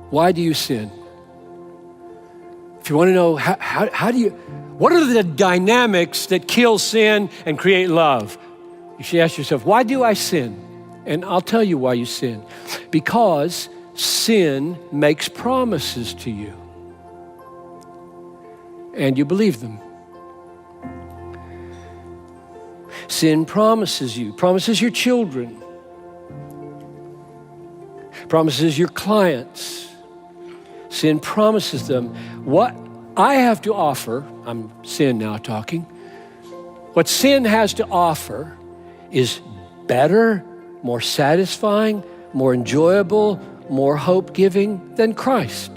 Why do you sin? If you want to know what are the dynamics that kill sin and create love? You should ask yourself, why do I sin? And I'll tell you why you sin. Because sin makes promises to you. And you believe them. Sin promises you, promises your children, promises your clients. Sin promises them what I have to offer. I'm sin now talking. What sin has to offer is better, more satisfying, more enjoyable, more hope-giving than Christ.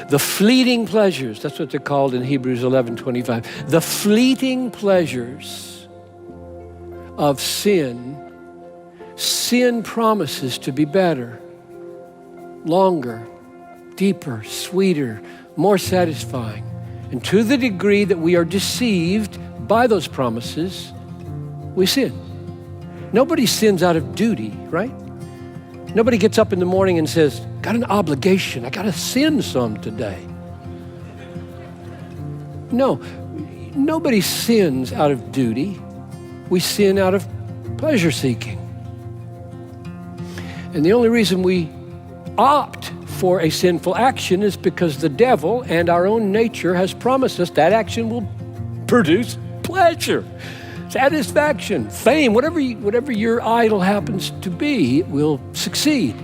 The fleeting pleasures, that's what they're called in Hebrews 11:25. The fleeting pleasures of sin promises to be better, longer, deeper, sweeter, more satisfying. And to the degree that we are deceived by those promises, we sin. Nobody sins out of duty, right? Nobody gets up in the morning and says, got an obligation, I got to sin some today. No, nobody sins out of duty. We sin out of pleasure seeking. And the only reason we opt for a sinful action is because the devil and our own nature has promised us that action will produce pleasure, satisfaction, fame, whatever your idol happens to be, it will succeed.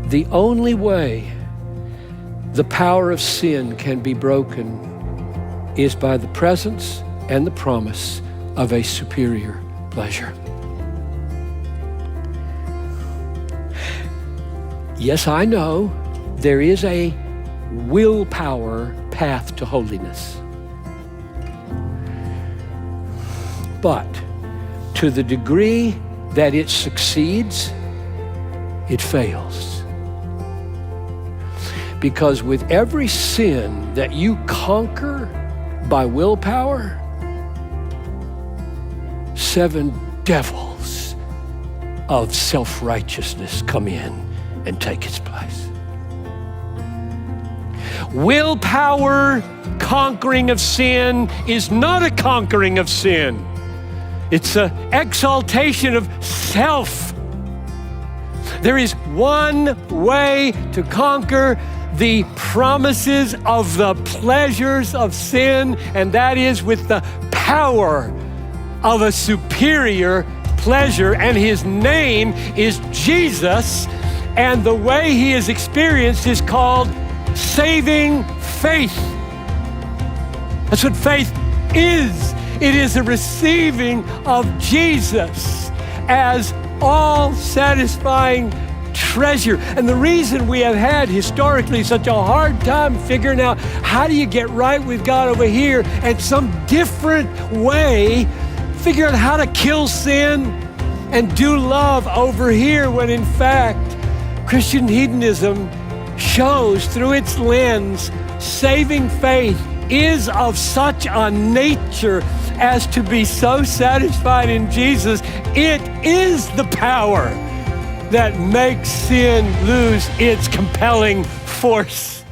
The only way the power of sin can be broken is by the presence and the promise of a superior pleasure. Yes, I know there is a willpower path to holiness. But to the degree that it succeeds, it fails. Because with every sin that you conquer by willpower, 7 devils of self-righteousness come in and take its place. Willpower conquering of sin is not a conquering of sin. It's an exaltation of self. There is one way to conquer the promises of the pleasures of sin, and that is with the power of a superior pleasure, and his name is Jesus, and the way he is experienced is called saving faith. That's what faith is. It is a receiving of Jesus as all-satisfying treasure. And the reason we have had historically such a hard time figuring out how do you get right with God over here and some different way, figure out how to kill sin and do love over here, when in fact, Christian hedonism shows through its lens, saving faith is of such a nature as to be so satisfied in Jesus. It is the power that makes sin lose its compelling force.